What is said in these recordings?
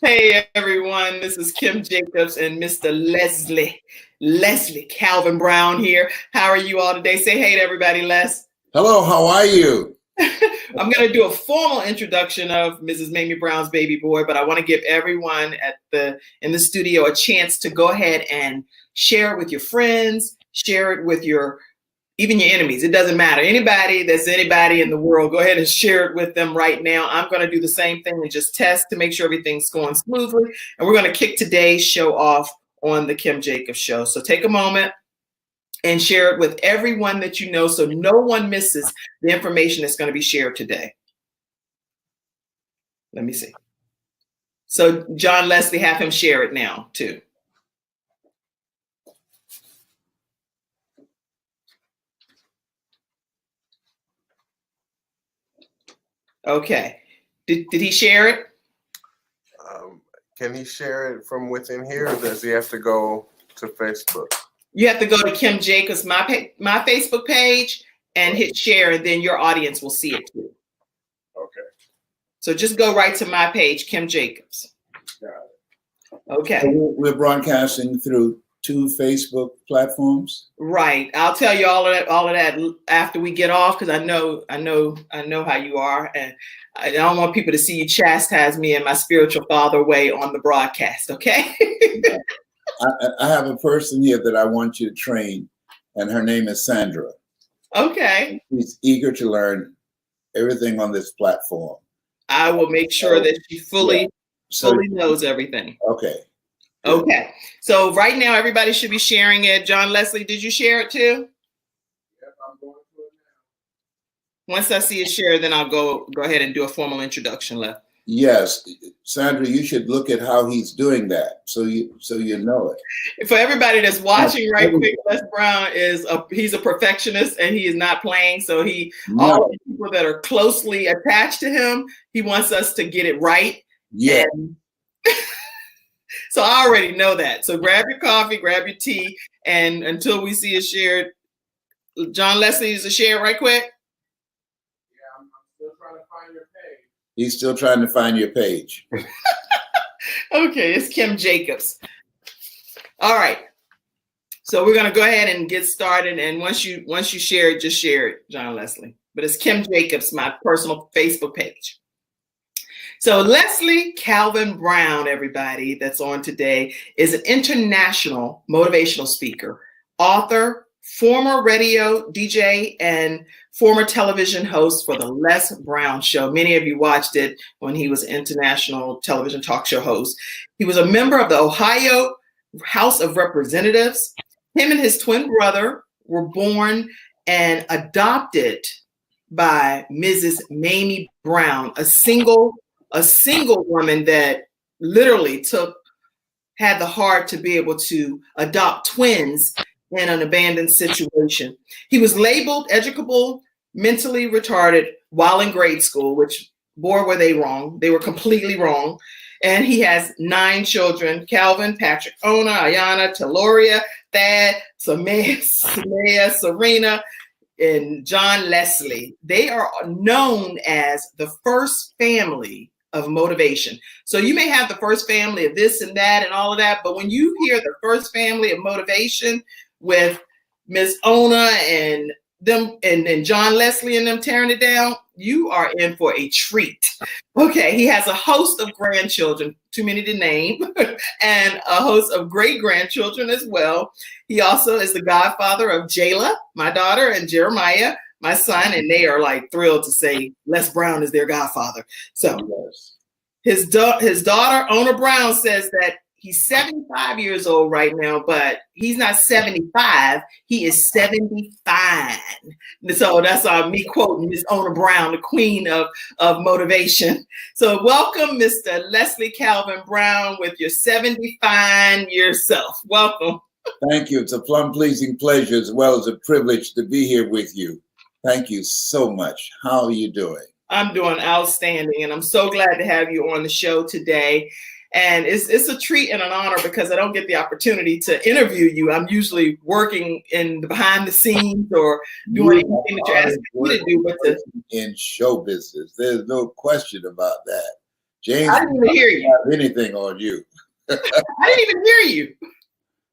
Hey everyone, this is Kim Jacobs and Mr. Leslie Calvin Brown here. How are you all today? Say hey to everybody, Les. Hello, how are you? I'm going to do a formal introduction of Mrs. Mamie Brown's baby boy, but I want to give everyone in the studio a chance to go ahead and share it with your friends, share it with even your enemies. It doesn't matter. Anybody in the world, go ahead and share it with them right now. I'm going to do the same thing and just test to make sure everything's going smoothly. And we're going to kick today's show off on the Kim Jacobs Show. So take a moment and share it with everyone that you know so no one misses the information that's going to be shared today. Let me see. So John Leslie, have him share it now too. Okay. Did he share it? Can he share it from within here, or does he have to go to Facebook? You have to go to Kim Jacobs, my Facebook page, and hit share, and then your audience will see it too. Okay. So just go right to my page, Kim Jacobs. Got it. Okay. So we're broadcasting through 2 Facebook platforms. Right. I'll tell you all of that after we get off, because I know how you are, and I don't want people to see you chastise me in my spiritual father way on the broadcast. Okay. I have a person here that I want you to train, and her name is Sandra. Okay. She's eager to learn everything on this platform. I will make sure that she fully knows everything. Okay. Okay. So right now, everybody should be sharing it. John Leslie, did you share it too? Yep, I'm going to it now. Once I see it shared, then I'll go ahead and do a formal introduction left. Yes, Sandra, you should look at how he's doing that, so you know it. For everybody that's watching right quick, Les Brown he's a perfectionist and he is not playing. So all the people that are closely attached to him, he wants us to get it right. Yeah. So I already know that. So grab your coffee, grab your tea, and until we see it shared, John Leslie, is it shared right quick? Yeah, I'm still trying to find your page. He's still trying to find your page. Okay, it's Kim Jacobs. All right. So we're going to go ahead and get started. And once you share it, just share it, John Leslie. But it's Kim Jacobs, my personal Facebook page. So Leslie Calvin Brown, everybody that's on today, is an international motivational speaker, author, former radio DJ, and former television host for the Les Brown Show. Many of you watched it when he was an international television talk show host. He was a member of the Ohio House of Representatives. Him and his twin brother were born and adopted by Mrs. Mamie Brown, a single woman that literally had the heart to be able to adopt twins in an abandoned situation. He was labeled educable, mentally retarded while in grade school, which, boy, were they wrong. They were completely wrong. And he has 9 children: Calvin, Patrick, Ona, Ayana, Teloria, Thad, Samaya, Serena, and John Leslie. They are known as the first family of motivation. So you may have the first family of this and that and all of that, but when you hear the first family of motivation with Miss Ona and them and John Leslie and them tearing it down, you are in for a treat. Okay, he has a host of grandchildren, too many to name, and a host of great-grandchildren as well. He also is the godfather of Jayla, my daughter, and Jeremiah, my son, and they are like thrilled to say Les Brown is their godfather. So his daughter, Ona Brown, says that he's 75 years old right now, but he's not 75. He is 75. So that's me quoting Miss Ona Brown, the queen of motivation. So welcome, Mr. Leslie Calvin Brown, with your 75 yourself. Welcome. Thank you. It's a plum-pleasing pleasure as well as a privilege to be here with you. Thank you so much. How are you doing? I'm doing outstanding, and I'm so glad to have you on the show today. And it's a treat and an honor because I don't get the opportunity to interview you. I'm usually working in the behind the scenes or doing anything that you're asking me to do. But in show business, there's no question about that. James I didn't even hear you. have anything on you. I didn't even hear you.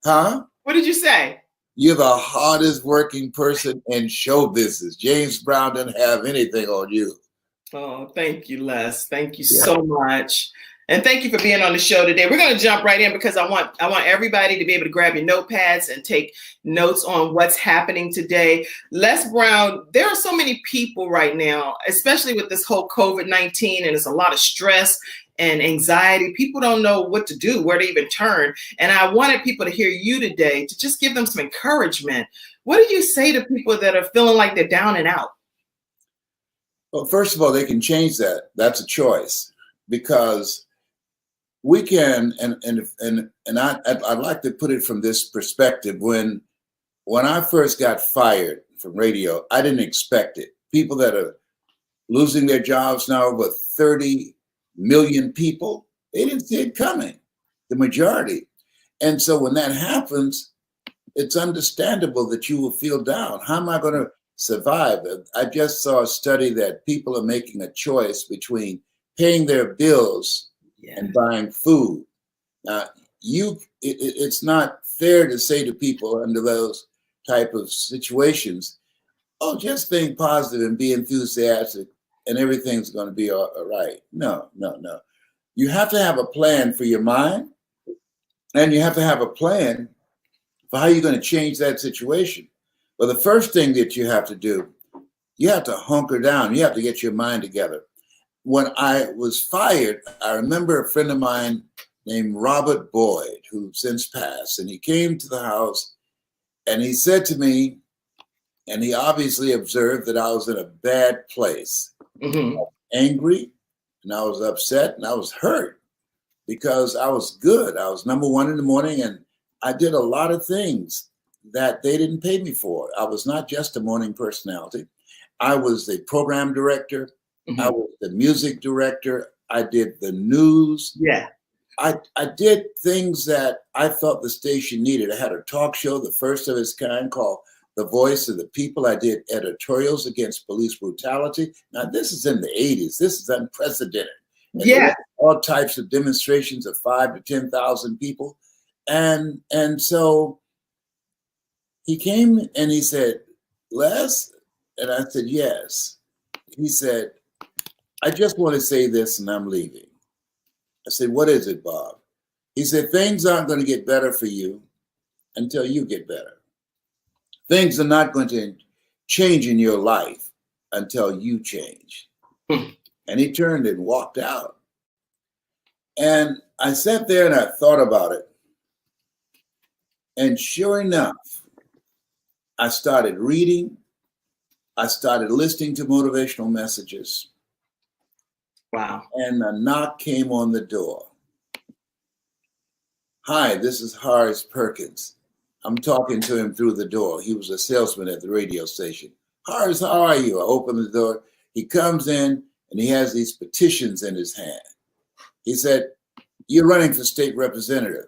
Huh? What did you say? You're the hardest working person in show business. James Brown didn't have anything on you. Oh, thank you, Les. Thank you so much. And thank you for being on the show today. We're going to jump right in because I want everybody to be able to grab your notepads and take notes on what's happening today. Les Brown, there are so many people right now, especially with this whole COVID-19, and there's a lot of stress and anxiety. People don't know what to do, where to even turn. And I wanted people to hear you today to just give them some encouragement. What do you say to people that are feeling like they're down and out? Well, first of all, they can change that. That's a choice, because we can, and I'd like to put it from this perspective. When I first got fired from radio, I didn't expect it. People that are losing their jobs now, over 30 million people, they didn't see it coming, the majority. And so when that happens, it's understandable that you will feel down. How am I going to survive? I just saw a study that people are making a choice between paying their bills and buying food. Now, it's not fair to say to people under those type of situations, oh, just think positive and be enthusiastic and everything's going to be all right. No. You have to have a plan for your mind, and you have to have a plan for how you're going to change that situation. Well, the first thing that you have to do, you have to hunker down. You have to get your mind together. When I was fired, I remember a friend of mine named Robert Boyd, who since passed, and he came to the house and he said to me, and he obviously observed that I was in a bad place. Mm-hmm. I was angry, and I was upset, and I was hurt because I was good. I was number one in the morning, and I did a lot of things that they didn't pay me for. I was not just a morning personality. I was the program director. Mm-hmm. I was the music director. I did the news. Yeah. I did things that I thought the station needed. I had a talk show, the first of its kind, called The Voice of the People. I did editorials against police brutality. Now, this is in the 80s. This is unprecedented. And yeah. All types of demonstrations of 5,000 to 10,000 people. And so he came and he said, Les? And I said, yes. He said, I just want to say this and I'm leaving. I said, what is it, Bob? He said, things aren't going to get better for you until you get better. Things are not going to change in your life until you change. And he turned and walked out. And I sat there and I thought about it. And sure enough, I started reading. I started listening to motivational messages. Wow. And a knock came on the door. Hi, this is Horace Perkins. I'm talking to him through the door. He was a salesman at the radio station. Horace, how are you? I open the door. He comes in and he has these petitions in his hand. He said, you're running for state representative.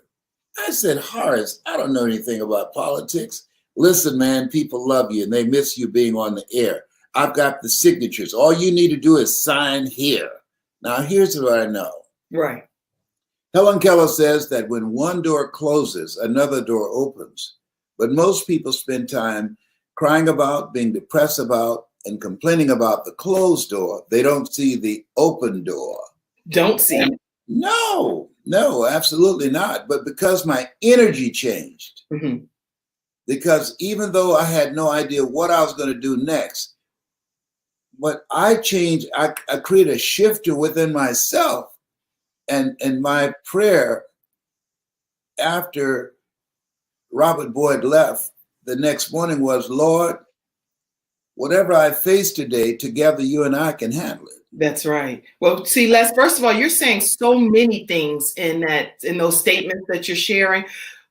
I said, Horace, I don't know anything about politics. Listen, man, people love you and they miss you being on the air. I've got the signatures. All you need to do is sign here. Now, here's what I know. Right. Helen Keller says that when one door closes, another door opens. But most people spend time crying about, being depressed about, and complaining about the closed door. They don't see the open door. Don't see it. No, absolutely not. But because my energy changed, mm-hmm. because even though I had no idea what I was going to do next, but I changed, I created a shifter within myself. And my prayer after Robert Boyd left the next morning was, Lord, whatever I face today, together you and I can handle it. That's right. Well, see, Les, first of all, you're saying so many things in those statements that you're sharing.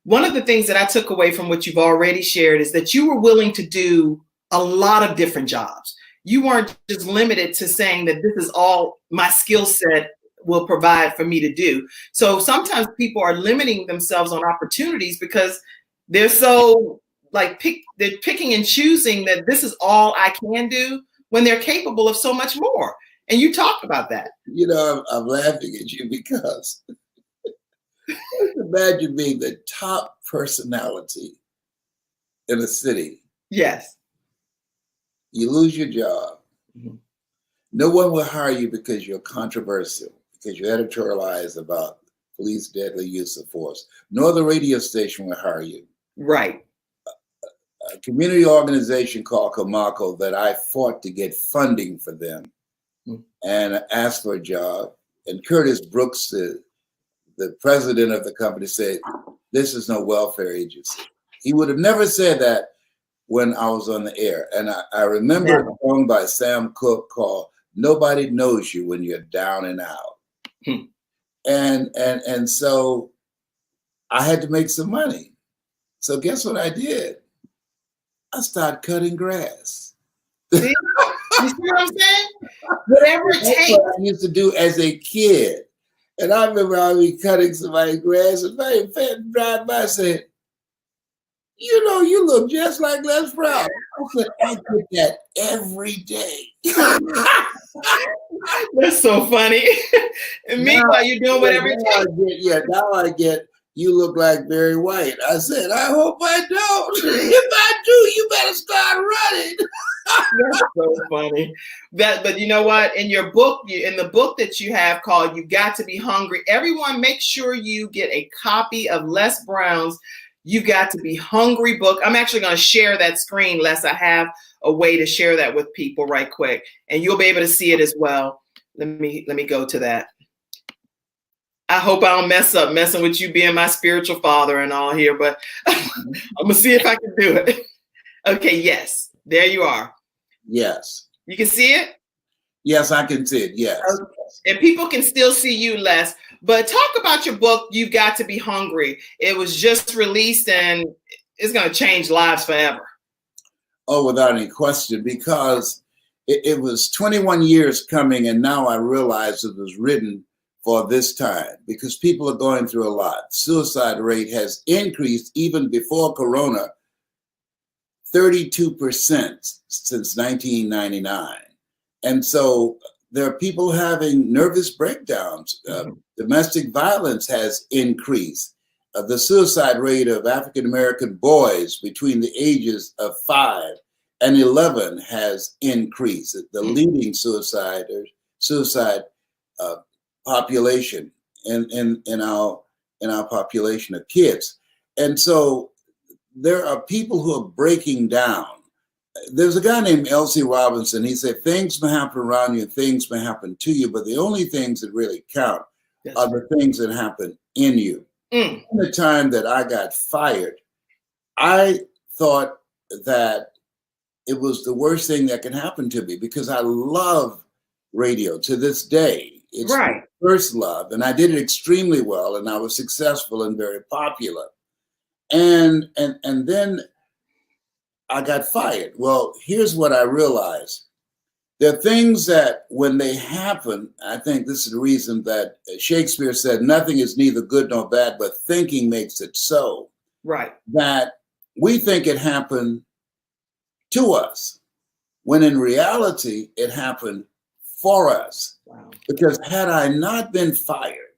One of the things that I took away from what you've already shared is that you were willing to do a lot of different jobs. You weren't just limited to saying that this is all my skill set will provide for me to do. So sometimes people are limiting themselves on opportunities because they're so they're picking and choosing that this is all I can do when they're capable of so much more. And you talk about that. You know, I'm laughing at you because imagine being the top personality in a city. Yes. You lose your job. Mhm. No one will hire you because you're controversial, because you editorialize about police deadly use of force. No other radio station will hire you. Right. A community organization called Comaco that I fought to get funding for them and asked for a job. And Curtis Brooks, the president of the company, said, "This is no welfare agency." He would have never said that when I was on the air. And I remember a song by Sam Cooke called "Nobody Knows You When You're Down and Out." And so I had to make some money. So guess what I did? I started cutting grass. See? You see what I'm saying? Whatever it That's takes. what I used to do as a kid. And I remember I would be cutting somebody's grass, and my fan drive by and said, "You know, you look just like Les Brown." I said, "I did that every day." That's so funny. And meanwhile, you're doing whatever it takes. Now I get, "You look like Barry White." I said, "I hope I don't. If I do, you better start running." That's so funny. But you know what? In your book, in the book that you have called "You Got to Be Hungry," everyone make sure you get a copy of Les Brown's "You Got to Be Hungry" book. I'm actually going to share that screen, Les. I have a way to share that with people right quick, and you'll be able to see it as well. Let me go to that. I hope I don't mess up messing with you being my spiritual father and all here, but I'm gonna see if I can do it. Okay, yes, there you are. Yes. You can see it? Yes, I can see it. Yes. Okay. And people can still see you, Les. But talk about your book, "You've Got to Be Hungry." It was just released and it's going to change lives forever. Oh, without any question, because it was 21 years coming, and now I realize it was written for this time because people are going through a lot. Suicide rate has increased even before Corona, 32% since 1999. And so there are people having nervous breakdowns. Domestic violence has increased. The suicide rate of African-American boys between the ages of 5 and 11 has increased. The leading suicide population in our population of kids. And so there are people who are breaking down. There's a guy named L.C. Robinson. He said, "Things may happen around you, things may happen to you, but the only things that really count are the things that happen in you." In the time that I got fired, I thought that it was the worst thing that could happen to me because I love radio to this day. It's my first love, and I did it extremely well, and I was successful and very popular. And then I got fired. Well, here's what I realized. There are things that when they happen, I think this is the reason that Shakespeare said, "Nothing is neither good nor bad, but thinking makes it so." Right. That we think it happened to us, when in reality, it happened for us. Wow. Because had I not been fired,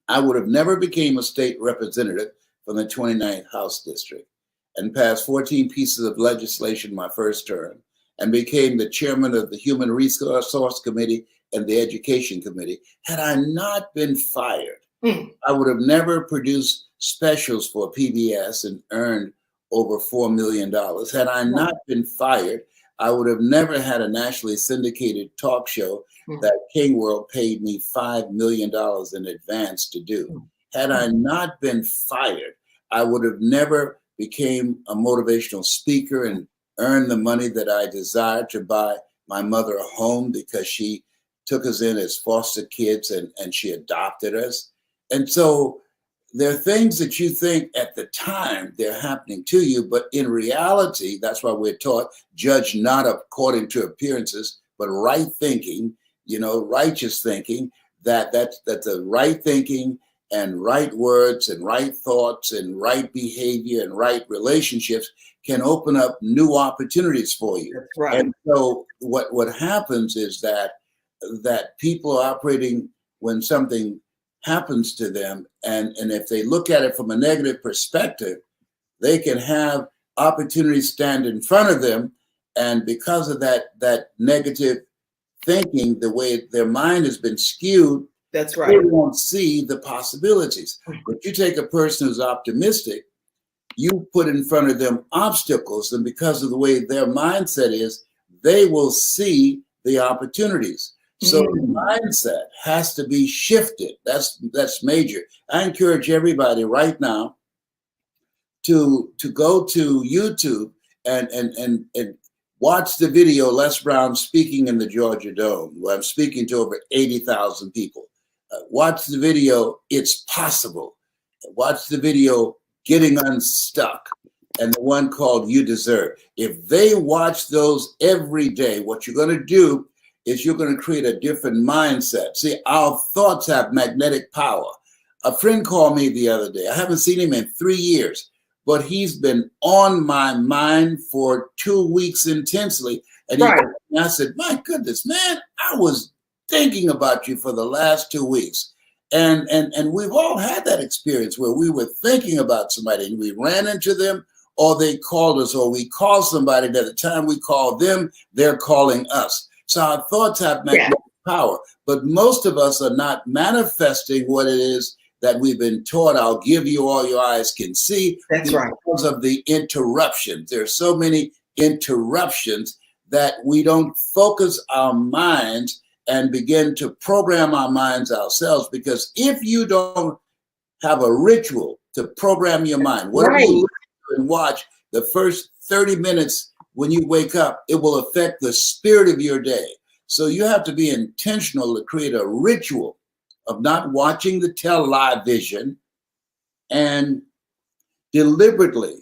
I would have never became a state representative from the 29th House District and passed 14 pieces of legislation my first term and became the chairman of the Human Resource Committee and the Education Committee. Had I not been fired, I would have never produced specials for PBS and earned over $4 million. Had I not been fired, I would have never had a nationally syndicated talk show that King World paid me $5 million in advance to do. Had I not been fired, I would have never became a motivational speaker and earned the money that I desired to buy my mother a home because she took us in as foster kids and she adopted us. And so there are things that you think at the time they're happening to you, but in reality, that's why we're taught, judge not according to appearances, but right thinking, righteous thinking, that the right thinking and right words and right thoughts and right behavior and right relationships can open up new opportunities for you. That's right. And so what happens is that that people are operating when something happens to them, and if they look at it from a negative perspective, they can have opportunities stand in front of them, and because of that negative thinking, the way their mind has been skewed, that's right. They won't see the possibilities. But you take a person who's optimistic, you put in front of them obstacles, and because of the way their mindset is, they will see the opportunities. So the mindset has to be shifted. That's major. I encourage everybody right now to go to YouTube and watch the video Les Brown speaking in the Georgia Dome, where I'm speaking to over 80,000 people. Watch the video, It's Possible. Watch the video, Getting Unstuck, and the one called You Deserve. If they watch those every day, what you're going to do is you're going to create a different mindset. See, our thoughts have magnetic power. A friend called me the other day. I haven't seen him in 3 years, but he's been on my mind for 2 weeks intensely. And I said, my goodness, man, I was thinking about you for the last 2 weeks. And we've all had that experience where we were thinking about somebody and we ran into them, or they called us, or we called somebody, and at the time we called them, they're calling us. So our thoughts have magnetic power, but most of us are not manifesting what it is that we've been taught. I'll give you all your eyes can see. That's right. Because of the interruptions. There's so many interruptions that we don't focus our minds and begin to program our minds ourselves. Because if you don't have a ritual to program your mind, whatever you listen and watch the first 30 minutes when you wake up, it will affect the spirit of your day. So you have to be intentional to create a ritual of not watching the television and deliberately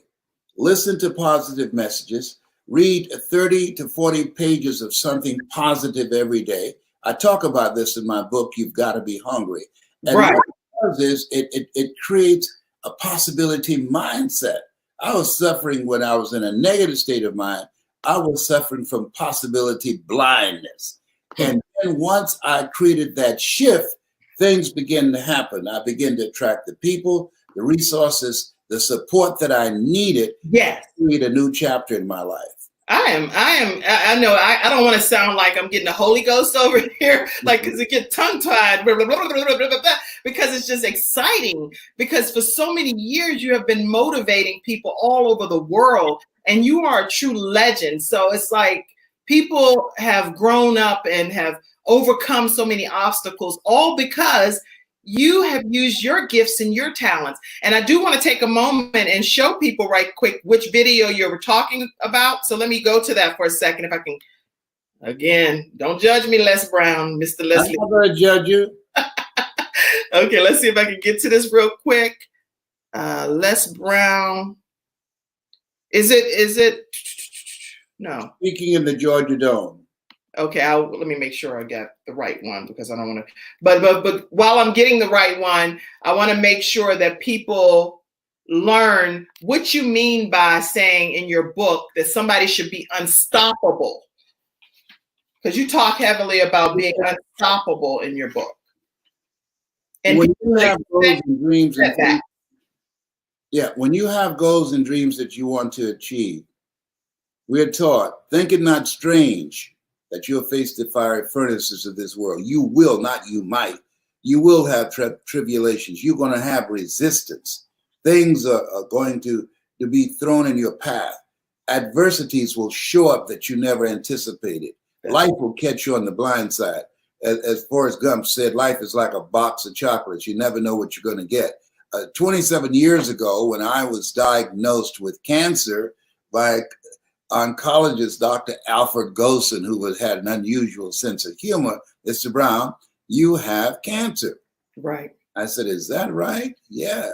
listen to positive messages, read 30 to 40 pages of something positive every day. I talk about this in my book, You've Got to Be Hungry. And what it does is it creates a possibility mindset. I was suffering when I was in a negative state of mind. I was suffering from possibility blindness. And then once I created that shift, things begin to happen. I begin to attract the people, the resources, the support that I needed to create a new chapter in my life. I know I don't want to sound like I'm getting the Holy Ghost over here, like, because it gets tongue-tied, because it's just exciting, because for so many years you have been motivating people all over the world, and you are a true legend. So it's like people have grown up and have overcome so many obstacles, all because you have used your gifts and your talents. And I do want to take a moment and show people right quick which video you were talking about. So let me go to that for a second, if I can. Again, don't judge me, Les Brown, Mr. Leslie. I'm not going to judge you. Okay, let's see if I can get to this real quick. Les Brown. Is it? No. Speaking in the Georgia Dome. Okay, let me make sure I got the right one, because I don't want to. But while I'm getting the right one, I want to make sure that people learn what you mean by saying in your book that somebody should be unstoppable. Because you talk heavily about being unstoppable in your book. And when you have goals and dreams, when you have goals and dreams that you want to achieve, we're taught, think it not strange that you'll face the fiery furnaces of this world. You will, not you might. You will have tribulations. You're going to have resistance. Things are going to be thrown in your path. Adversities will show up that you never anticipated. Life will catch you on the blind side. As Forrest Gump said, life is like a box of chocolates. You never know what you're going to get. 27 years ago, when I was diagnosed with cancer by oncologist Dr. Alfred Golson, who had an unusual sense of humor, Mr. Brown, you have cancer. Right. I said, is that right? Yeah.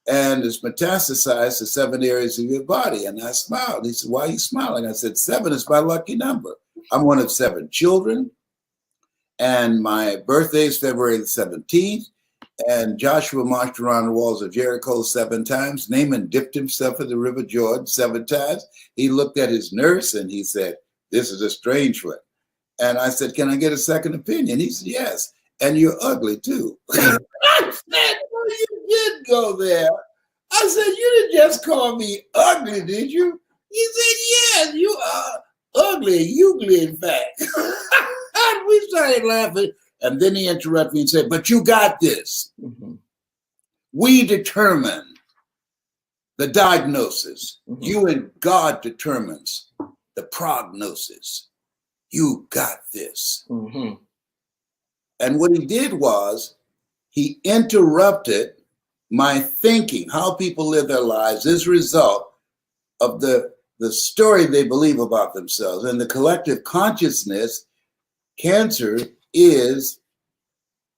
And it's metastasized to 7 areas of your body. And I smiled. He said, why are you smiling? I said, 7 is my lucky number. I'm one of 7 children. And my birthday is February the 17th. And Joshua marched around the walls of Jericho 7 times. Naaman dipped himself in the River Jordan 7 times. He looked at his nurse and he said, this is a strange one. And I said, can I get a second opinion? He said, yes. And you're ugly too. I said, well, you did go there. I said, you didn't just call me ugly, did you? He said, yes, you are ugly, ugly, in fact. And we started laughing. And then he interrupted me and said, but you got this. Mhm. We determine the diagnosis. Mhm. You and God determines the prognosis. You got this. Mhm. And what he did was he interrupted my thinking, how people live their lives as a result of the story they believe about themselves. And the collective consciousness, cancer is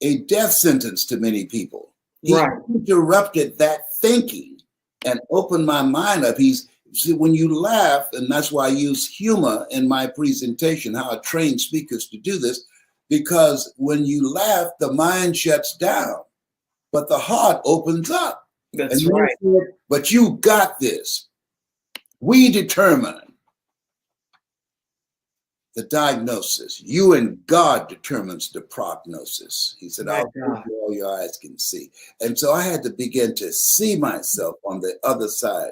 a death sentence to many people. He Right. interrupted that thinking and opened my mind up. See, when you laugh, and that's why I use humor in my presentation, how I train speakers to do this, because when you laugh, the mind shuts down, but the heart opens up. That's And right. you said, but you got this. We determine the diagnosis. You and God determines the prognosis. He said, My I'll God. give you all your eyes can see. And so I had to begin to see myself on the other side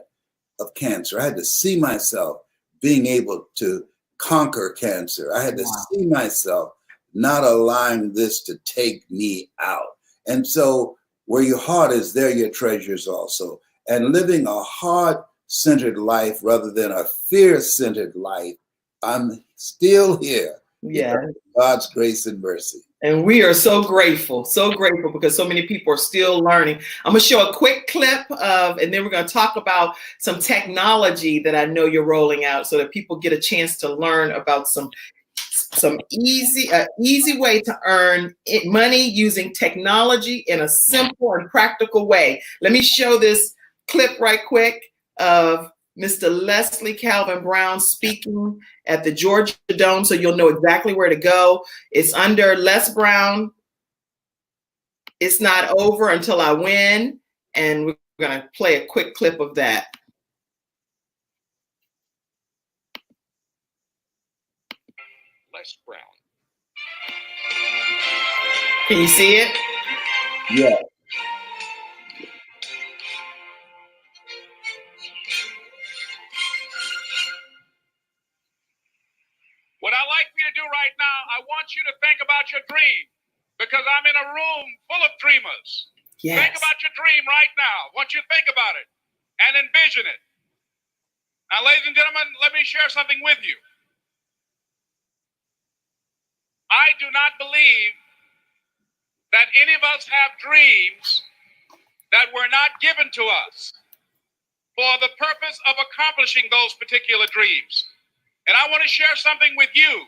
of cancer. I had to see myself being able to conquer cancer. I had to Wow. see myself not allowing this to take me out. And so where your heart is, there your treasure is also. And living a heart-centered life rather than a fear-centered life, I'm still here. Yeah. God's grace and mercy. And we are so grateful because so many people are still learning. I'm going to show a quick clip of, and then we're going to talk about some technology that I know you're rolling out so that people get a chance to learn about some easy way to earn money using technology in a simple and practical way. Let me show this clip right quick of Mr. Leslie Calvin Brown speaking at the Georgia Dome, so you'll know exactly where to go. It's under Les Brown. It's not over until I win. And we're going to play a quick clip of that. Les Brown. Can you see it? Yeah. What I'd like for you to do right now, I want you to think about your dream, because I'm in a room full of dreamers. Yes. Think about your dream right now. I want you to think about it and envision it. Now, ladies and gentlemen, let me share something with you. I do not believe that any of us have dreams that were not given to us for the purpose of accomplishing those particular dreams. And I want to share something with you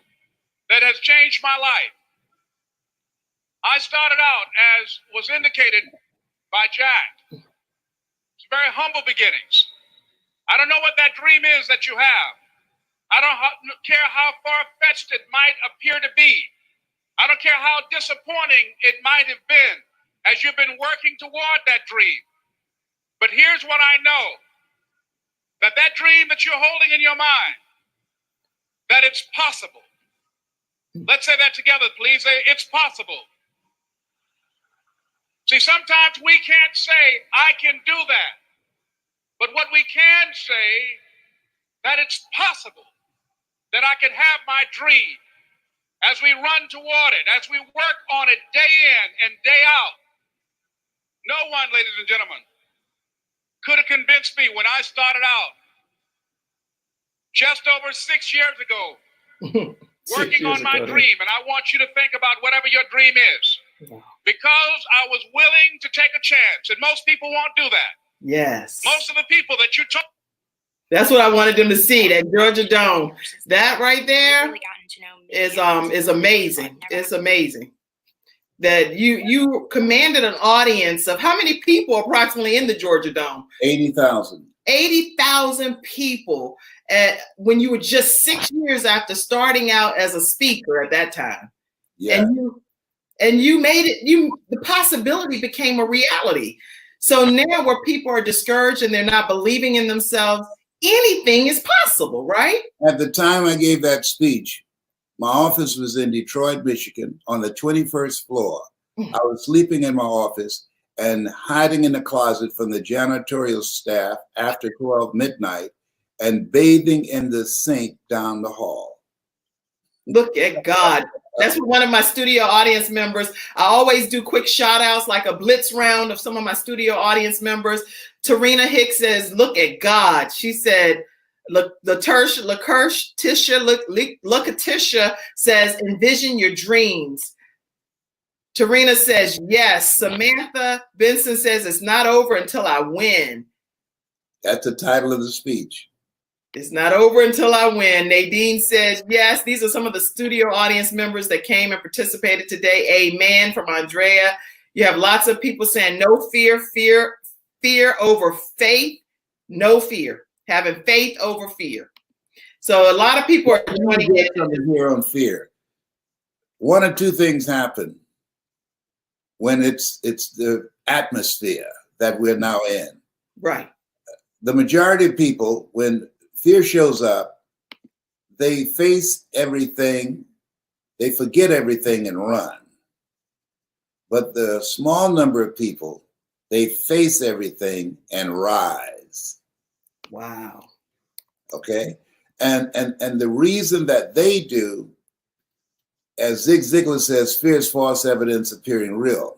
that has changed my life. I started out, as was indicated by Jack, it's very humble beginnings. I don't know what that dream is that you have. I don't care how far-fetched it might appear to be. I don't care how disappointing it might have been as you've been working toward that dream. But here's what I know, that dream that you're holding in your mind, that it's possible. Let's say that together, please. It's possible. See, sometimes we can't say, I can do that. But what we can say, that it's possible that I can have my dream as we run toward it, as we work on it day in and day out. No one, ladies and gentlemen, could have convinced me when I started out just over 6 years ago, working on my dream. And I want you to think about whatever your dream is. Wow. Because I was willing to take a chance. And most people won't do that. Yes. Most of the people that you talk. That's what I wanted them to see, that Georgia Dome. That right there is amazing. It's amazing. That you commanded an audience of how many people approximately in the Georgia Dome? 80,000. 80,000 people when you were just 6 years after starting out as a speaker at that time. Yeah. And you made it, the possibility became a reality. So now where people are discouraged and they're not believing in themselves, anything is possible, right? At the time I gave that speech, My office was in Detroit, Michigan, on the 21st floor. I was sleeping in my office and hiding in the closet from the janitorial staff after 12 midnight and bathing in the sink down the hall. Look at God. That's what one of my studio audience members, I always do quick shout outs, like a blitz round of some of my studio audience members. Tarina Hicks says, look at God. She said, Letitia says, envision your dreams. Tarina says, yes. Samantha Benson says, it's not over until I win. That's the title of the speech. It's not over until I win. Nadine says, yes. These are some of the studio audience members that came and participated today. Amen from Andrea. You have lots of people saying no fear, fear over faith, no fear. Having faith over fear. So a lot of people are joining in here on fear. One or two things happen when it's the atmosphere that we're now in. Right. The majority of people, when fear shows up, they face everything, they forget everything and run. But the small number of people, they face everything and rise. Wow. Okay. And the reason that they do, as Zig Ziglar says, fear is false evidence appearing real.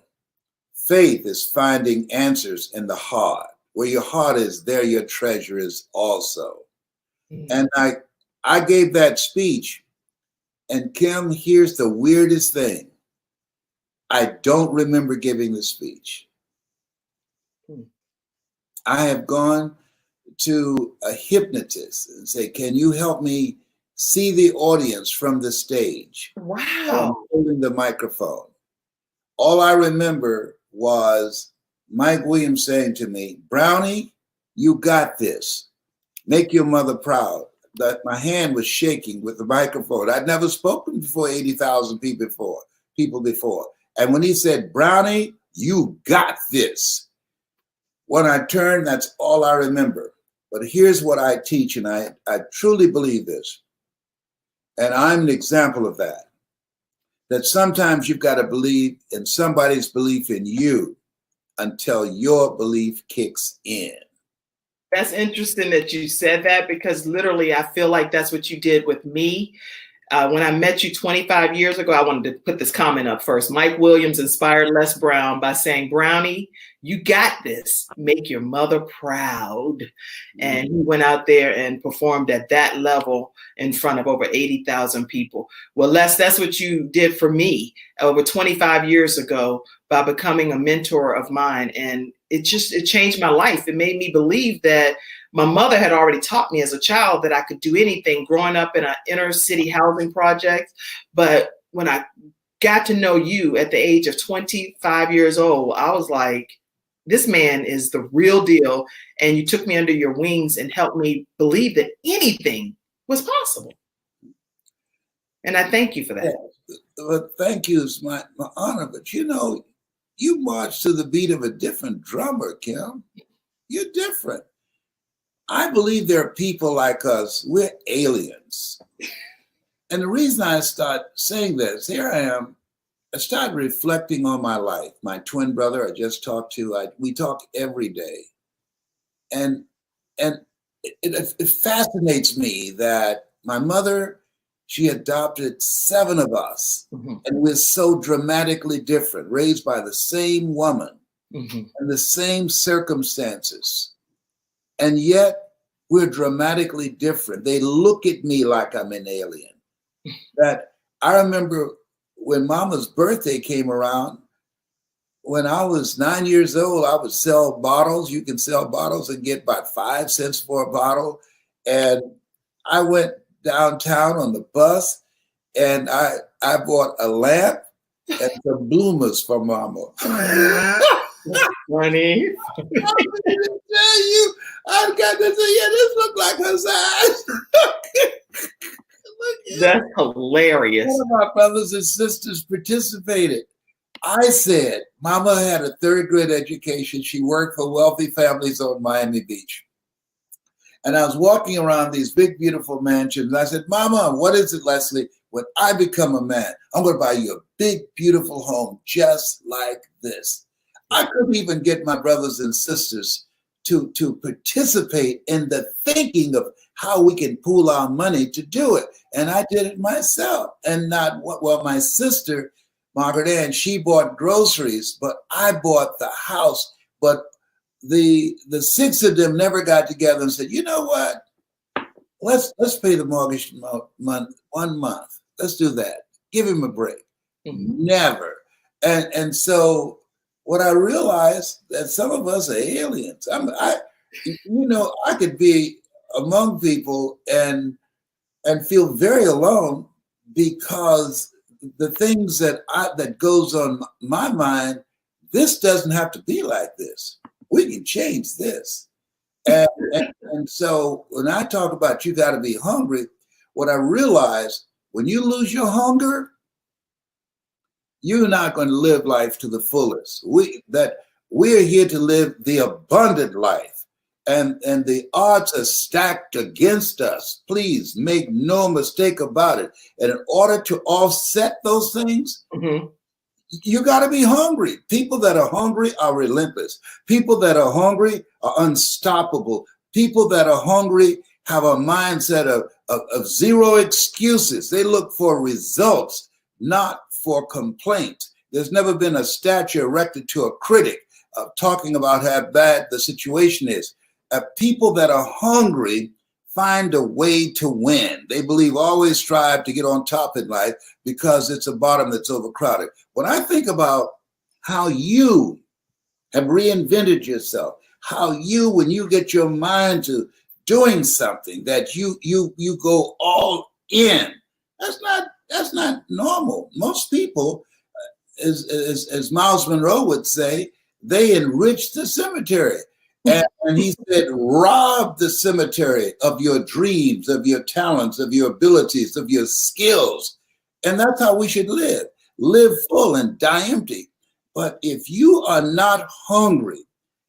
Faith is finding answers in the heart. Where your heart is, there your treasure is also. And I gave that speech, and Kim, here's the weirdest thing. I don't remember giving the speech. I have gone to a hypnotist and say, can you help me see the audience from the stage? Wow. I'm holding the microphone. All I remember was Mike Williams saying to me, Brownie, you got this. Make your mother proud. That my hand was shaking with the microphone. I'd never spoken before 80,000 people before. And when he said, Brownie, you got this. When I turned, that's all I remember. But here's what I teach, and I truly believe this. And I'm an example of that. That sometimes you've got to believe in somebody's belief in you until your belief kicks in. That's interesting that you said that, because literally I feel like that's what you did with me. When I met you 25 years ago, I wanted to put this comment up first. Mike Williams inspired Les Brown by saying, Brownie, you got this. Make your mother proud. And he went out there and performed at that level in front of over 80,000 people. Well, Les, that's what you did for me over 25 years ago by becoming a mentor of mine. And it changed my life. It made me believe that my mother had already taught me as a child that I could do anything growing up in an inner city housing project. But when I got to know you at the age of 25 years old, I was like, this man is the real deal. And you took me under your wings and helped me believe that anything was possible. And I thank you for that. Well, thank you. It's my honor. But you know, you march to the beat of a different drummer, Kim. You're different. I believe there are people like us. We're aliens. And the reason I start saying this, here I am. I started reflecting on my life. My twin brother I just talked to, we talk every day. And it fascinates me that my mother, she adopted 7 of us. Mm-hmm. And we're so dramatically different, raised by the same woman, mm-hmm. and the same circumstances. And yet we're dramatically different. They look at me like I'm an alien. That I remember when Mama's birthday came around, when I was 9 years old, I would sell bottles. You can sell bottles and get about 5 cents for a bottle. And I went downtown on the bus and I bought a lamp and some bloomers for Mama. Funny. I've got to say, yeah, this look like her size. That's hilarious. One of my brothers and sisters participated. I said, Mama had a 3rd grade education. She worked for wealthy families on Miami Beach. And I was walking around these big, beautiful mansions. I said, Mama, what is it, Leslie? when I become a man, I'm going to buy you a big, beautiful home just like this. I couldn't even get my brothers and sisters to participate in the thinking of how we can pool our money to do it. And I did it myself. And not, well, my sister, Margaret Ann, she bought groceries, but I bought the house. But the six of them never got together and said, you know what? Let's pay the mortgage month 1 month. Let's do that. Give him a break. Mm-hmm. Never. And so what I realized that some of us are aliens. I could be among people and feel very alone because the things that goes on my mind, this doesn't have to be like this. We can change this. And so when I talk about you got to be hungry, what I realize, when you lose your hunger, you're not going to live life to the fullest. We're here to live the abundant life, and the odds are stacked against us. Please make no mistake about it. And in order to offset those things, mm-hmm. you got to be hungry. People that are hungry are relentless. People that are hungry are unstoppable. People that are hungry have a mindset of zero excuses. They look for results, not for complaint. There's never been a statue erected to a critic talking about how bad the situation is. People that are hungry find a way to win. They believe always strive to get on top in life because it's a bottom that's overcrowded. When I think about how you have reinvented yourself, how you, when you get your mind to doing something, that you go all in, that's not normal. Most people, as Miles Monroe would say, they enrich the cemetery. And he said, rob the cemetery of your dreams, of your talents, of your abilities, of your skills. And that's how we should live. Live full and die empty. But if you are not hungry,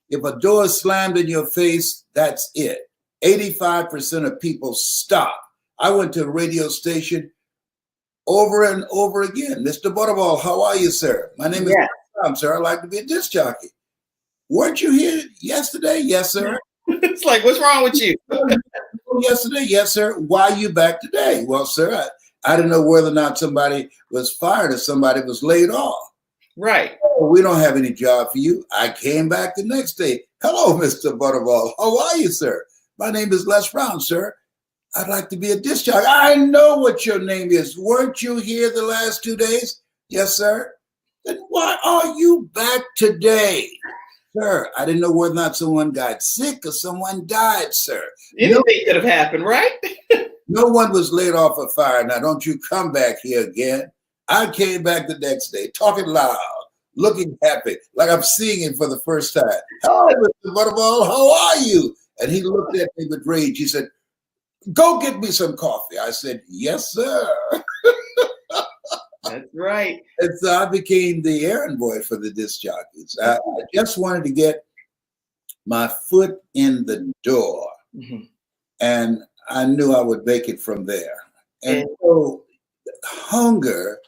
if a door is slammed in your face, that's it. 85% of people stop. I went to a radio station over and over again. Mr. Butterball, how are you, sir? My name is Tom, sir. I'd like to be a disc jockey. Weren't you here yesterday? Yes, sir. It's like, what's wrong with you? Yesterday? Yes, sir. Why are you back today? Well, sir, I didn't know whether or not somebody was fired or somebody was laid off. Right. Oh, we don't have any job for you. I came back the next day. Hello, Mr. Butterball. How are you, sir? My name is Les Brown, sir. I'd like to be a disc jockey. I know what your name is. Weren't you here the last 2 days? Yes, sir. Then why are you back today? Sir, I didn't know whether or not someone got sick or someone died, sir. Anything could have happened, right? No one was laid off or fired. Now, don't you come back here again. I came back the next day, talking loud, looking happy, like I'm seeing him for the first time. Hello, Mr. Butterball, how are you? And he looked at me with rage. He said, go get me some coffee. I said, yes, sir. That's right. And so I became the errand boy for the disc jockeys. I just wanted to get my foot in the door. Mm-hmm. And I knew I would make it from there. And so hunger,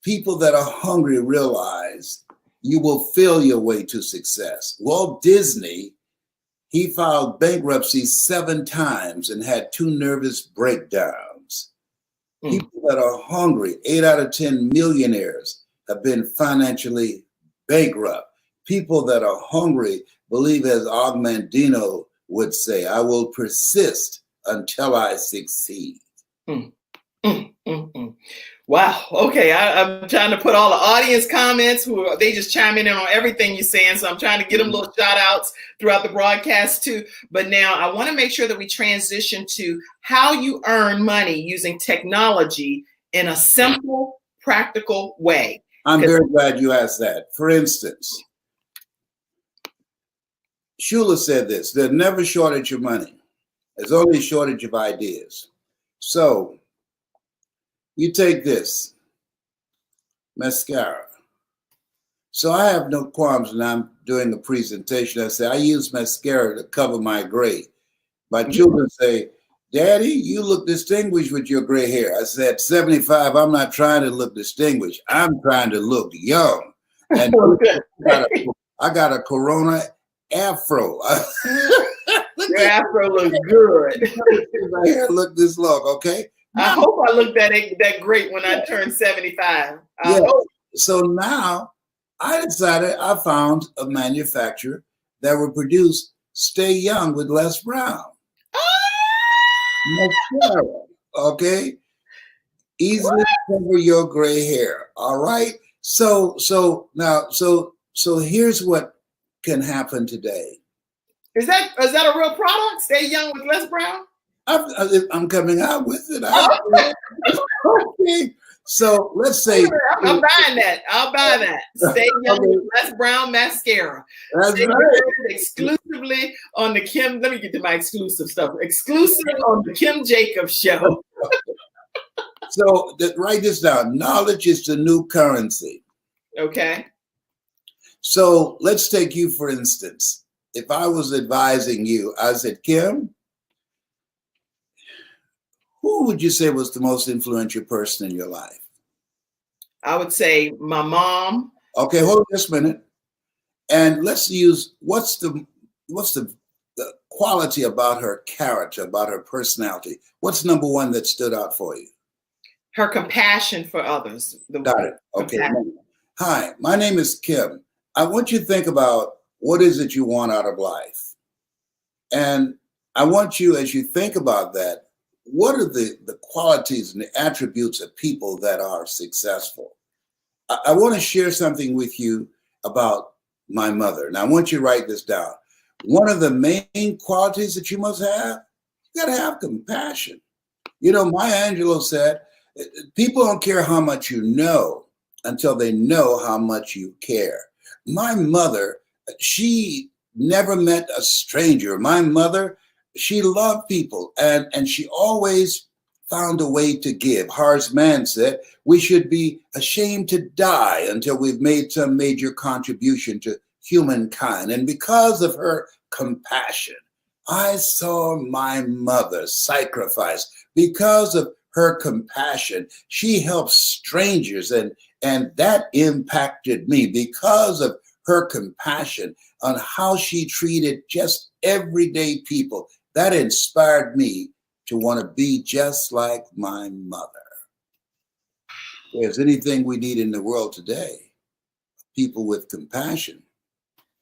people that are hungry realize you will feel your way to success. Walt Disney, he filed bankruptcy 7 times and had 2 nervous breakdowns. People that are hungry, 8 out of 10 millionaires have been financially bankrupt. People that are hungry believe, as Og Mandino would say, I will persist until I succeed. Wow. Okay. I'm trying to put all the audience comments they just chime in on everything you're saying. So I'm trying to get them little shout outs throughout the broadcast too. But now I want to make sure that we transition to how you earn money using technology in a simple, practical way. I'm very glad you asked that. For instance, Shula said this, there's never a shortage of money. There's only a shortage of ideas. So you take this, mascara. So I have no qualms when I'm doing a presentation. I say, I use mascara to cover my gray. My children say, Daddy, you look distinguished with your gray hair. I said, 75, I'm not trying to look distinguished. I'm trying to look young. And I got a Corona afro. Your afro looks good. My hair look this long, okay? I hope I look that great when I turn 75. Yeah. So now I found a manufacturer that would produce Stay Young with Les Brown. Mascara, okay? Easily cover your gray hair. All right. So here's what can happen today. Is that a real product? Stay Young with Les Brown? I'm coming out with it. Okay. So let's say I'm buying that. I'll buy that. Stay Young with Les Brown mascara. That's right. Exclusively on the Kim. Let me get to my exclusive stuff. Exclusive on the Kim Jacobs show. So write this down. Knowledge is the new currency. Okay. So let's take you, for instance. If I was advising you, I said, Kim, who would you say was the most influential person in your life? I would say my mom. Okay, hold on just a minute. And let's use what's the quality about her character, about her personality? What's number one that stood out for you? Her compassion for others. Got it. Okay. Hi, my name is Kim. I want you to think about what is it you want out of life. And I want you, as you think about that, what are the qualities and the attributes of people that are successful? I want to share something with you about my mother. And I want you to write this down. One of the main qualities that you must have, you got to have compassion. You know, Maya Angelou said, people don't care how much you know until they know how much you care. My mother, she never met a stranger. My mother, she loved people and she always found a way to give. Horace Mann said, we should be ashamed to die until we've made some major contribution to humankind. And because of her compassion, I saw my mother sacrifice. Because of her compassion, she helped strangers and that impacted me because of her compassion on how she treated just everyday people. That inspired me to want to be just like my mother. If there's anything we need in the world today, people with compassion.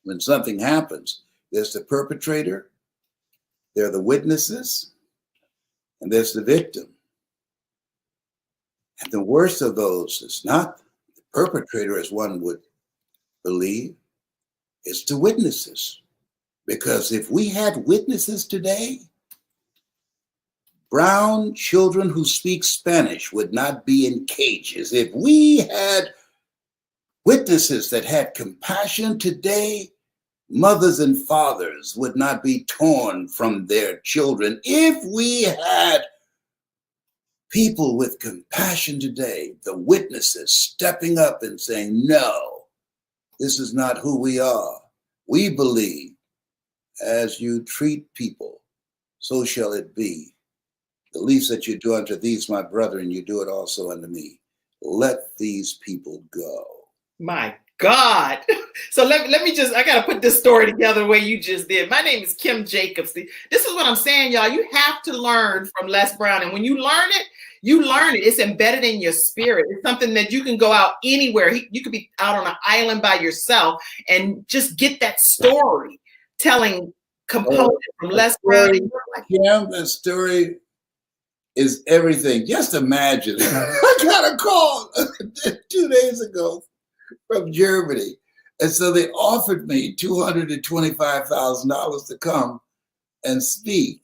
When something happens, there's the perpetrator, there are the witnesses, and there's the victim. And the worst of those is not the perpetrator, as one would believe, it's the witnesses. Because if we had witnesses today, brown children who speak Spanish would not be in cages. If we had witnesses that had compassion today, mothers and fathers would not be torn from their children. If we had people with compassion today, the witnesses stepping up and saying, no, this is not who we are. We believe as you treat people, so shall it be. The least that you do unto these, my brethren, you do it also unto me. Let these people go. My God. So let me just, I got to put this story together the way you just did. My name is Kim Jacobs. This is what I'm saying, y'all. You have to learn from Les Brown. And when you learn it, it's embedded in your spirit. It's something that you can go out anywhere. You could be out on an island by yourself and just get that story telling component from Les Brown. Kim, that story is everything. Just imagine. I got a call 2 days ago from Germany. And so they offered me $225,000 to come and speak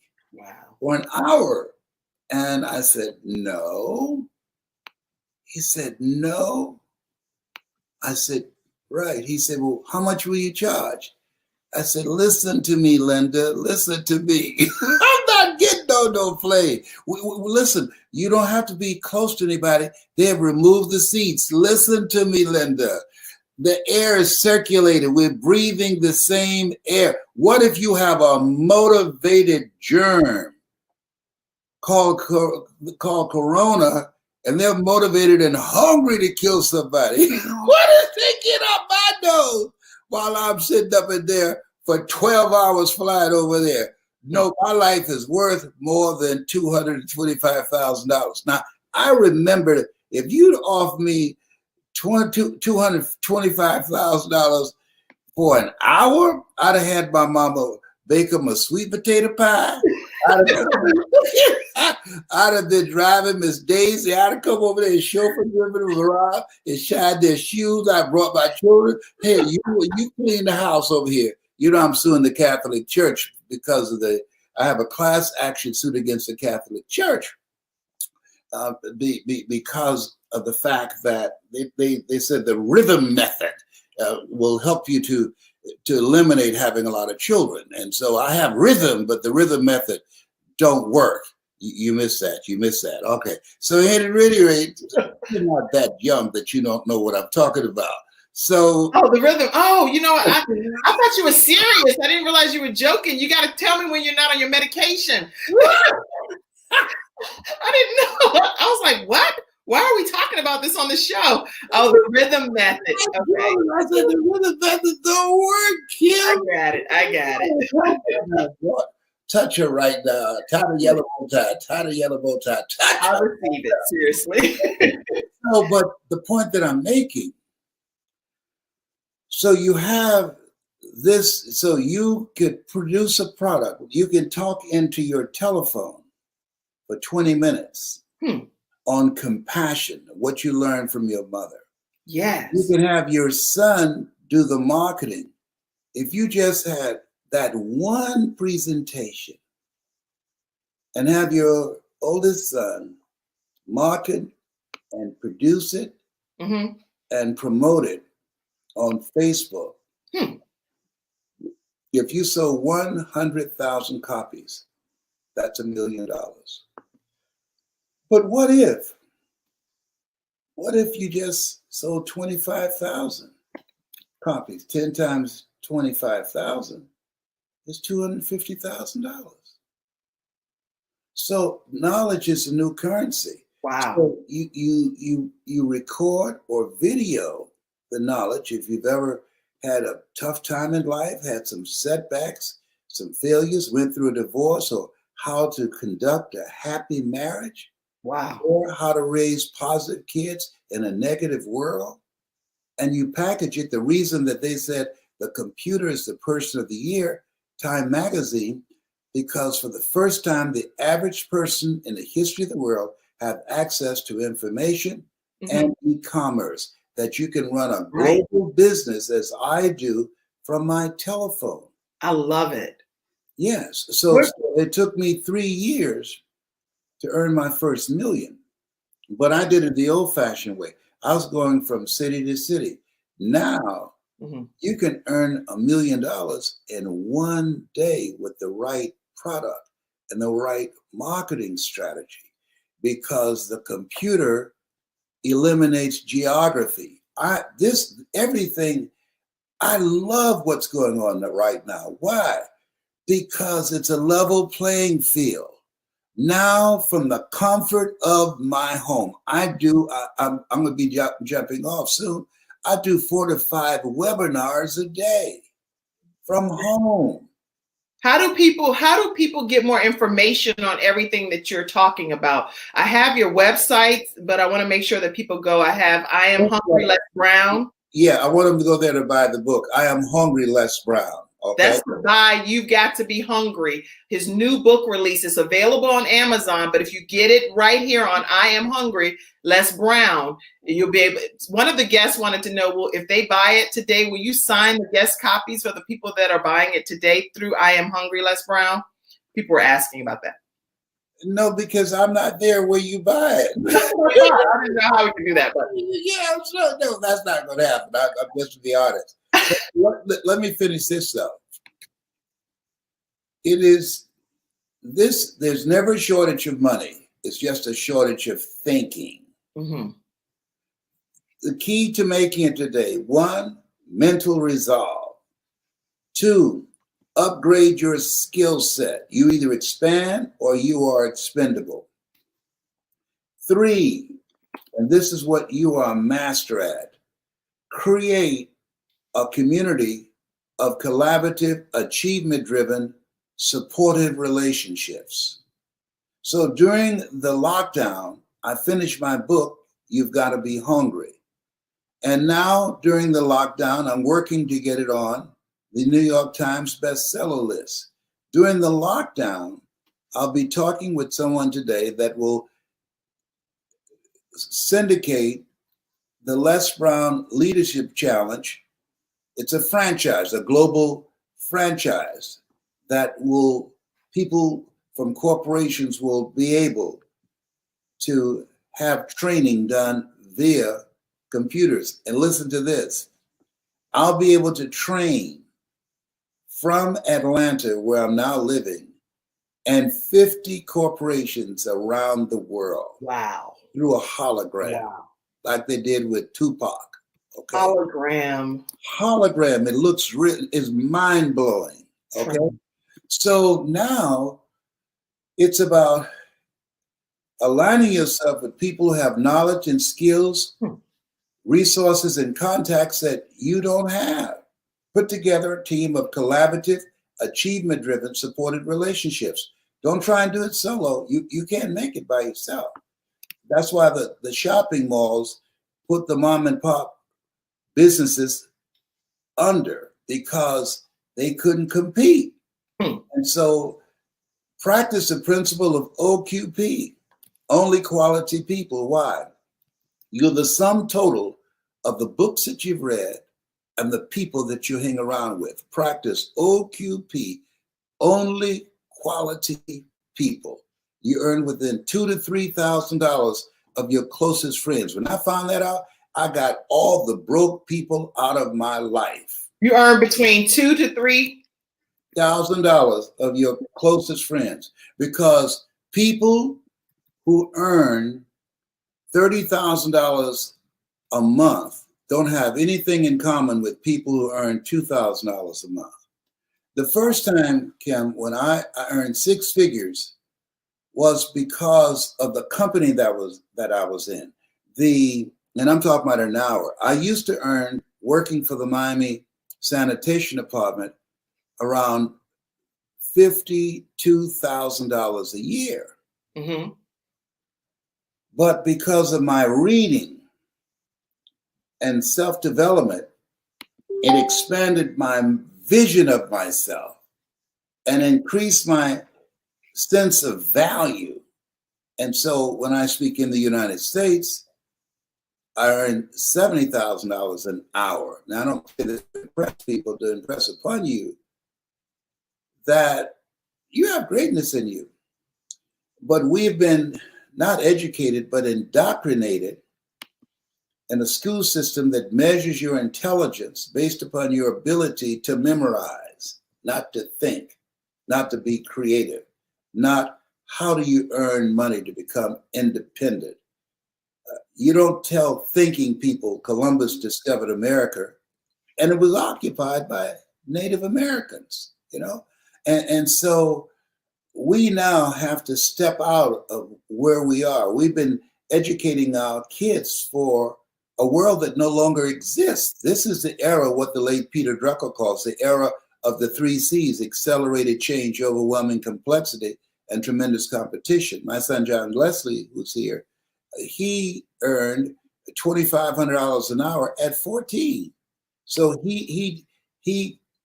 for an hour. And I said, no. He said, no. I said, right. He said, well, how much will you charge? I said, listen to me, Linda. Listen to me. I'm not getting no play. Listen, you don't have to be close to anybody. They have removed the seats. Listen to me, Linda. The air is circulated. We're breathing the same air. What if you have a motivated germ called Corona, and they're motivated and hungry to kill somebody. What is they get up my nose while I'm sitting up in there for 12 hours flying over there? No, my life is worth more than $225,000. Now, I remember if you'd offer me $225,000 for an hour, I'd have had my mama bake them a sweet potato pie. I'd have been driving Miss Daisy. I'd have come over there and chauffeur driven around and shined their shoes. I brought my children. Hey, you clean the house over here. You know I'm suing the Catholic Church because of I have a class action suit against the Catholic Church because of the fact that they said the rhythm method will help you to eliminate having a lot of children. And so I have rhythm, but the rhythm method don't work. You miss that. You miss that. Okay. So at any rate, you're not that young that you don't know what I'm talking about. So the rhythm. Oh, you know what? I thought you were serious. I didn't realize you were joking. You got to tell me when you're not on your medication. I didn't know. I was like, what? Why are we talking about this on the show? Oh, the rhythm method. Okay. I said the rhythm method don't work, Kim. I got it. Touch her right now. Tie the yellow bow tie. Tie the yellow bow tie. I'll receive it, seriously. No, but the point that I'm making, so you have this, so you could produce a product. You can talk into your telephone for 20 minutes on compassion, what you learned from your mother. Yes. You can have your son do the marketing. If you just had that one presentation and have your oldest son market and produce it and promote it on Facebook. If you sold 100,000 copies, that's $1 million. But what if you just sold 25,000 copies? 10 times 25,000 is $250,000. So knowledge is a new currency. Wow. So you record or video the knowledge. If you've ever had a tough time in life, had some setbacks, some failures, went through a divorce, or how to conduct a happy marriage. Wow. Or how to raise positive kids in a negative world. And you package it. The reason that they said the computer is the person of the year, Time Magazine, because for the first time, the average person in the history of the world have access to information and e-commerce, that you can run a global business as I do from my telephone. I love it. Yes. So it took me 3 years to earn my first $1 million. But I did it the old-fashioned way. I was going from city to city. Now you can earn $1 million in one day with the right product and the right marketing strategy, because the computer eliminates geography. Everything. I love what's going on right now. Why? Because it's a level playing field. Now, from the comfort of my home, I'm going to be jumping off soon. I do 4 to 5 webinars a day from home. How do people get more information on everything that you're talking about? I have your website, but I want to make sure that people go. I Am Hungry Les Brown. Yeah, I want them to go there to buy the book. I Am Hungry Les Brown. Okay. That's the buy. You've got to be hungry. His new book release is available on Amazon, but if you get it right here on I Am Hungry Les Brown, you'll be able. One of the guests wanted to know, well, if they buy it today, will you sign the guest copies for the people that are buying it today through I Am Hungry Les Brown? People were asking about that. No, because I'm not there where you buy it. I don't know how we can do that, but yeah, no, that's not going to happen. I'm just to be honest. Let me finish this though. There's never a shortage of money. It's just a shortage of thinking. The key to making it today: 1, mental resolve. 2, upgrade your skill set. You either expand or you are expendable. 3, and this is what you are a master at, create a community of collaborative, achievement-driven, supportive relationships. So during the lockdown, I finished my book, You've Got to Be Hungry. And now during the lockdown, I'm working to get it on the New York Times bestseller list. During the lockdown, I'll be talking with someone today that will syndicate the Les Brown Leadership Challenge. It's a franchise, a global franchise that will, people from corporations will be able to have training done via computers. And listen to this, I'll be able to train from Atlanta, where I'm now living, and 50 corporations around the world. Wow. Through a hologram, like they did with Tupac. Okay. Hologram. Hologram. It looks real. It's mind blowing. Okay. So now it's about aligning yourself with people who have knowledge and skills, resources, and contacts that you don't have. Put together a team of collaborative, achievement-driven, supported relationships. Don't try and do it solo. You can't make it by yourself. That's why the shopping malls put the mom and pop businesses under, because they couldn't compete. And so practice the principle of OQP, only quality people. Why? You're the sum total of the books that you've read and the people that you hang around with. Practice OQP, only quality people. You earn within $2,000 to $3,000 of your closest friends. When I found that out, I got all the broke people out of my life. You earn between $2,000 to $3,000 of your closest friends, because people who earn $30,000 a month don't have anything in common with people who earn $2,000 a month. The first time, Kim, when I earned 6 figures was because of the company that I was in. And I'm talking about an hour. I used to earn, working for the Miami Sanitation Department, around $52,000 a year. Mm-hmm. But because of my reading and self-development, it expanded my vision of myself and increased my sense of value. And so when I speak in the United States, I earn $70,000 an hour. Now, I don't say this to impress people, to impress upon you that you have greatness in you. But we've been not educated, but indoctrinated in a school system that measures your intelligence based upon your ability to memorize, not to think, not to be creative, not how do you earn money to become independent. You don't tell thinking people Columbus discovered America, and it was occupied by Native Americans, you know? And so we now have to step out of where we are. We've been educating our kids for a world that no longer exists. This is the era, what the late Peter Drucker calls the era of the 3 C's: accelerated change, overwhelming complexity, and tremendous competition. My son, John Leslie, who's here, he earned $2,500 an hour at 14. So he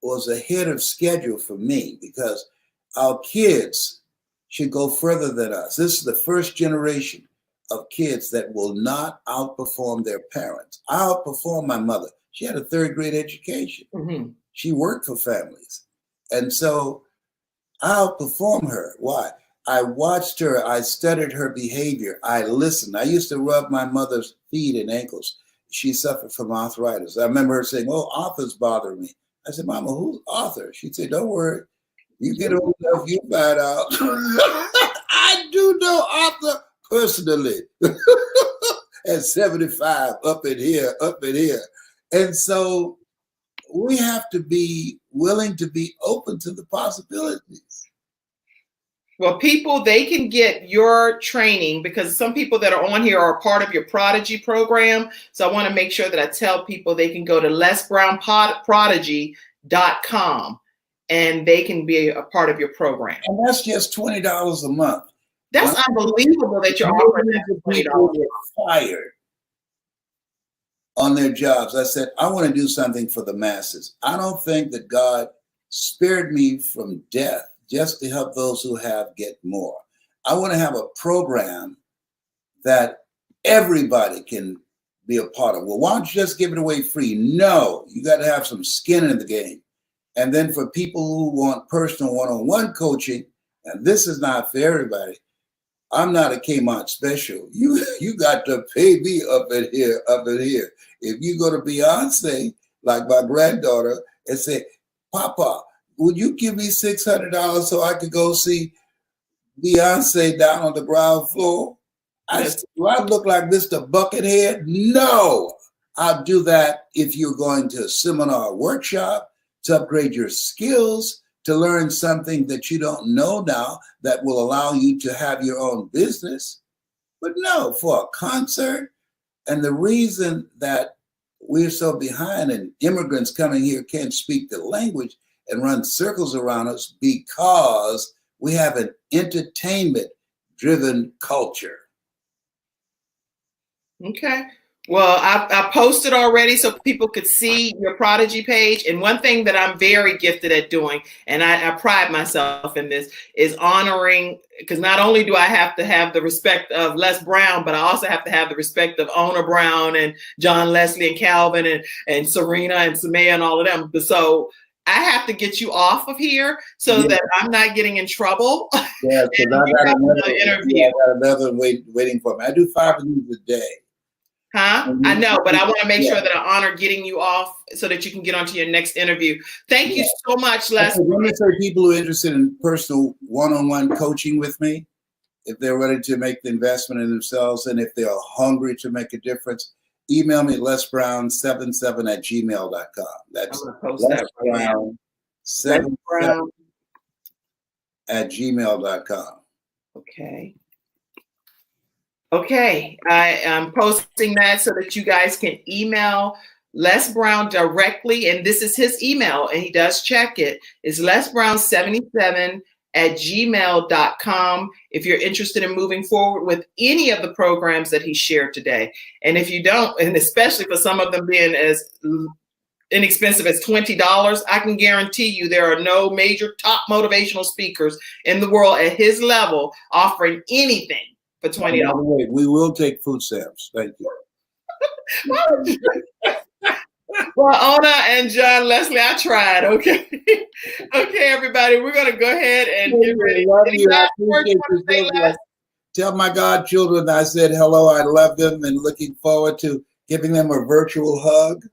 was ahead of schedule for me, because our kids should go further than us. This is the first generation of kids that will not outperform their parents. I outperformed my mother. She had a 3rd grade education. Mm-hmm. She worked for families. And so I outperformed her. Why? I watched her. I studied her behavior. I listened. I used to rub my mother's feet and ankles. She suffered from arthritis. I remember her saying, "Oh, Arthur's bothering me." I said, "Mama, who's Arthur?" She'd say, "Don't worry. You get old enough, you find out." I do know Arthur personally at 75, up in here. And so we have to be willing to be open to the possibilities. Well, people, they can get your training because some people that are on here are part of your Prodigy program. So I want to make sure that I tell people they can go to lesbrownprodigy.com and they can be a part of your program. And that's just $20 a month. That's unbelievable that you're offering that for people $20. get fired on their jobs. I said, I want to do something for the masses. I don't think that God spared me from death just to help those who have get more. I want to have a program that everybody can be a part of. Well, why don't you just give it away free? No, you got to have some skin in the game. And then for people who want personal one-on-one coaching, and this is not for everybody, I'm not a Kmart special. You got to pay me up in here. If you go to Beyonce, like my granddaughter, and say, Papa, would you give me $600 so I could go see Beyonce down on the ground floor? Do I look like Mr. Buckethead? No. I'll do that if you're going to a seminar or workshop to upgrade your skills, to learn something that you don't know now that will allow you to have your own business. But no, for a concert. And the reason that we're so behind and immigrants coming here can't speak the language and run circles around us because we have an entertainment-driven culture. Okay. Well, I posted already so people could see your Prodigy page. And one thing that I'm very gifted at doing, and I pride myself in this, is honoring, because not only do I have to have the respect of Les Brown, but I also have to have the respect of Ona Brown and John Leslie and Calvin and Serena and Samaya and all of them. So I have to get you off of here so that I'm not getting in trouble. Yeah, because I got another waiting for me. I do 5 of these a day. Huh? I know, but I want to make sure that I honor getting you off so that you can get on to your next interview. Thank you so much, Les. Let me say, people who are interested in personal one-on-one coaching with me, if they're ready to make the investment in themselves and if they are hungry to make a difference, email me lesbrown77@gmail.com. That's lesbrown77@gmail.com. Okay. Okay, I am posting that so that you guys can email Les Brown directly, and this is his email, and he does check it. It's lesbrown77@gmail.com if you're interested in moving forward with any of the programs that he shared today. And if you don't, and especially for some of them being as inexpensive as $20, I can guarantee you there are no major top motivational speakers in the world at his level offering anything for $20. We will take food stamps. Thank you. Well, Ona and John Leslie, I tried. Okay. Okay, everybody, we're going to go ahead and get ready. Tell my godchildren I said hello. I love them and looking forward to giving them a virtual hug.